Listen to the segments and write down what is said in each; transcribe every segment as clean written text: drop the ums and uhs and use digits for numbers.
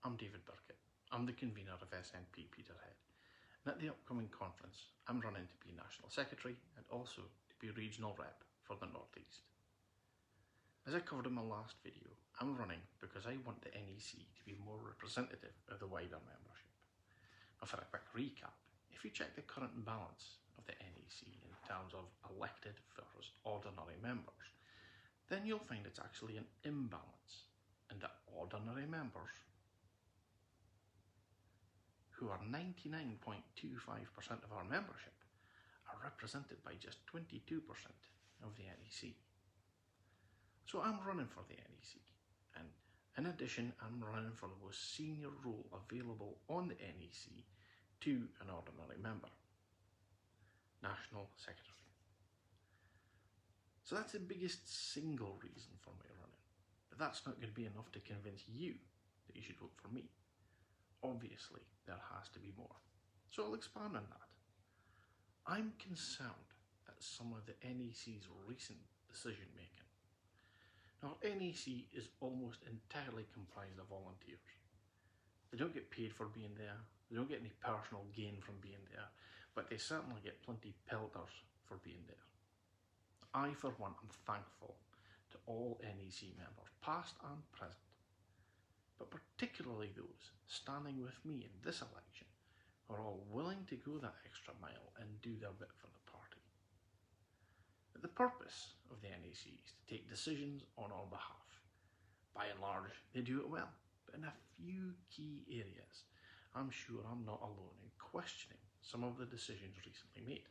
I'm David Burkett. I'm the convener of SNP Peterhead. And at the upcoming conference, I'm running to be National Secretary and also to be Regional Rep for the North East. As I covered in my last video, I'm running because I want the NEC to be more representative of the wider membership. Now for a quick recap, if you check the current balance of the NEC in terms of elected versus ordinary members, then you'll find it's actually an imbalance, and that ordinary members, who are 99.25% of our membership, are represented by just 22% of the NEC. So I'm running for the NEC, and in addition I'm running for the most senior role available on the NEC to an ordinary member, National Secretary. So that's the biggest single reason for me running, but that's not going to be enough to convince you that you should vote for me. Obviously, there has to be more. So I'll expand on that. I'm concerned at some of the NEC's recent decision making. Now, NEC is almost entirely comprised of volunteers. They don't get paid for being there, they don't get any personal gain from being there, but they certainly get plenty pelters for being there. I, for one, am thankful to all NEC members, past and present, but particularly those standing with me in this election who are all willing to go that extra mile and do their bit for the party. But the purpose of the NEC is to take decisions on our behalf. By and large, they do it well, but in a few key areas, I'm sure I'm not alone in questioning some of the decisions recently made.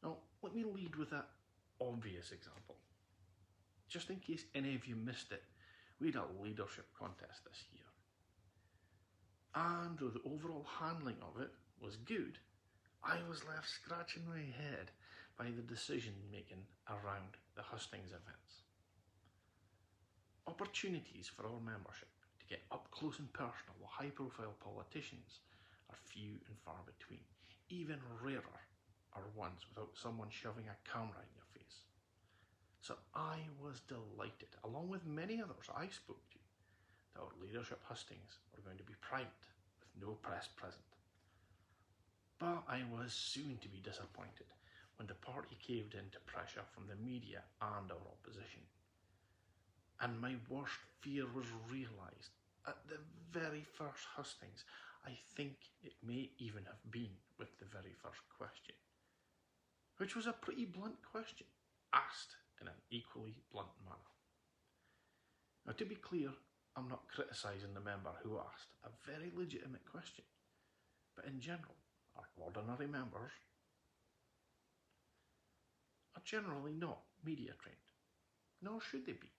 Now, let me lead with that obvious example. Just in case any of you missed it, we had a leadership contest this year. And though the overall handling of it was good, I was left scratching my head by the decision making around the hustings events. Opportunities for our membership to get up close and personal with high profile politicians are few and far between. Even rarer are ones without someone shoving a camera in your face. So I was delighted, along with many others I spoke to, that our leadership hustings were going to be private, with no press present. But I was soon to be disappointed when the party caved in to pressure from the media and our opposition. And my worst fear was realised at the very first hustings. I think it may even have been with the very first question, which was a pretty blunt question, asked in an equally blunt manner. Now, to be clear, I'm not criticising the member who asked a very legitimate question, but in general, our ordinary members are generally not media trained, nor should they be.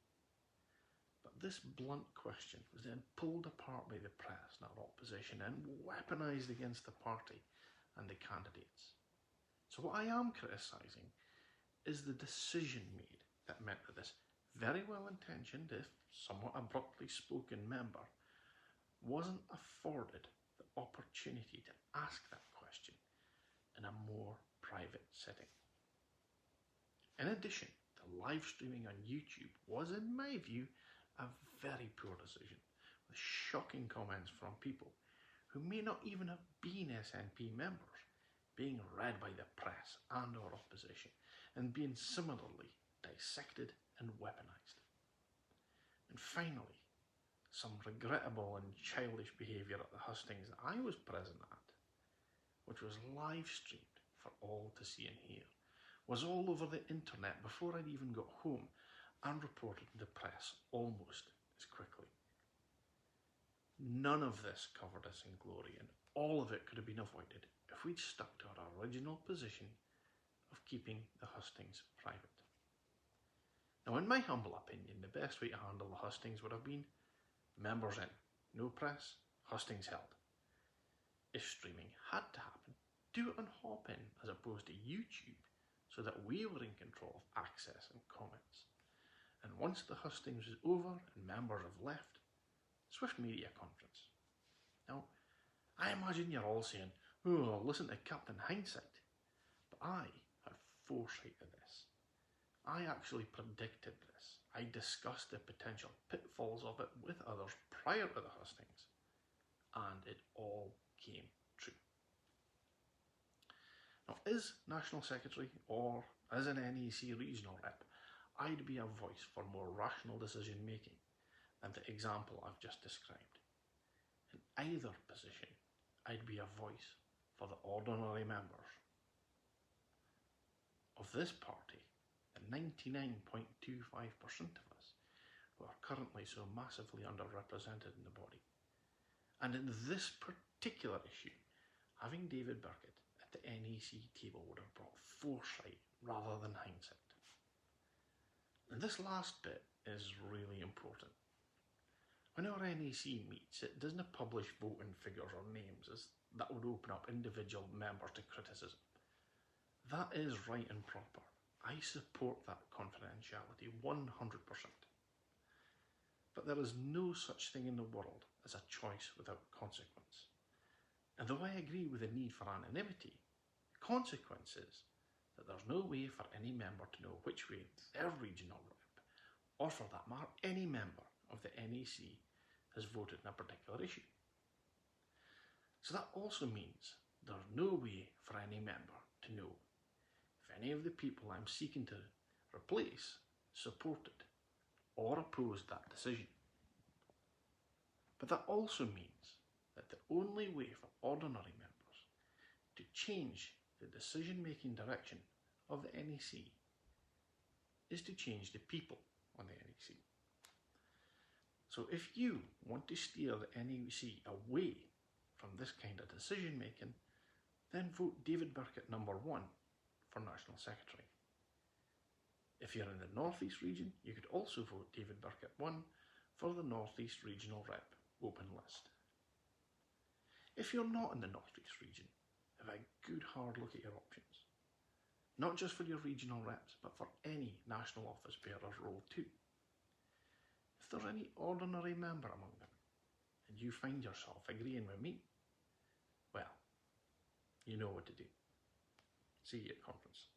But this blunt question was then pulled apart by the press and our opposition and weaponised against the party and the candidates. So what I am criticising is the decision made that meant that this very well-intentioned, if somewhat abruptly spoken member wasn't afforded the opportunity to ask that question in a more private setting. In addition, the live streaming on YouTube was, in my view, a very poor decision, with shocking comments from people who may not even have been SNP members being read by the press and our opposition and being similarly dissected and weaponised. And finally, some regrettable and childish behaviour at the hustings that I was present at, which was live streamed for all to see and hear, was all over the internet before I'd even got home and reported to the press almost as quickly. None of this covered us in glory, and all of it could have been avoided if we'd stuck to our original position of keeping the hustings private. Now, in my humble opinion, the best way to handle the hustings would have been members in, no press, hustings held. If streaming had to happen, do it on Hopin as opposed to YouTube, so that we were in control of access and comments. And once the hustings was over and members have left, swift media conference. Now, I imagine you're all saying, oh, listen to Captain Hindsight. But I have foresight of this. I actually predicted this. I discussed the potential pitfalls of it with others prior to the hustings, and it all came true. Now, as National Secretary or as an NEC regional rep, I'd be a voice for more rational decision making than the example I've just described. In either position, I'd be a voice for the ordinary members of this party, the 99.25% of us who are currently so massively underrepresented in the body. And in this particular issue, having David Burkitt at the NEC table would have brought foresight rather than hindsight. And this last bit is really important. When our NEC meets, it doesn't publish voting figures or names, as that would open up individual members to criticism. That is right and proper. I support that confidentiality 100%. But there is no such thing in the world as a choice without consequence. And though I agree with the need for anonymity, the consequence is that there's no way for any member to know which way their regional rep, or for that matter any member of the NEC, has voted in a particular issue. So that also means there's no way for any member to know if any of the people I'm seeking to replace supported or opposed that decision. But that also means that the only way for ordinary members to change the decision-making direction of the NEC is to change the people on the NEC. So if you want to steer the NEC away from this kind of decision-making, then vote David Burkitt number 1 for National Secretary. If you're in the North East region, you could also vote David Burkitt 1 for the North East Regional Rep open list. If you're not in the North East region, have a good hard look at your options. Not just for your regional reps, but for any national office bearer's role too. If there's any ordinary member among them, and you find yourself agreeing with me, well, you know what to do. See you at conference.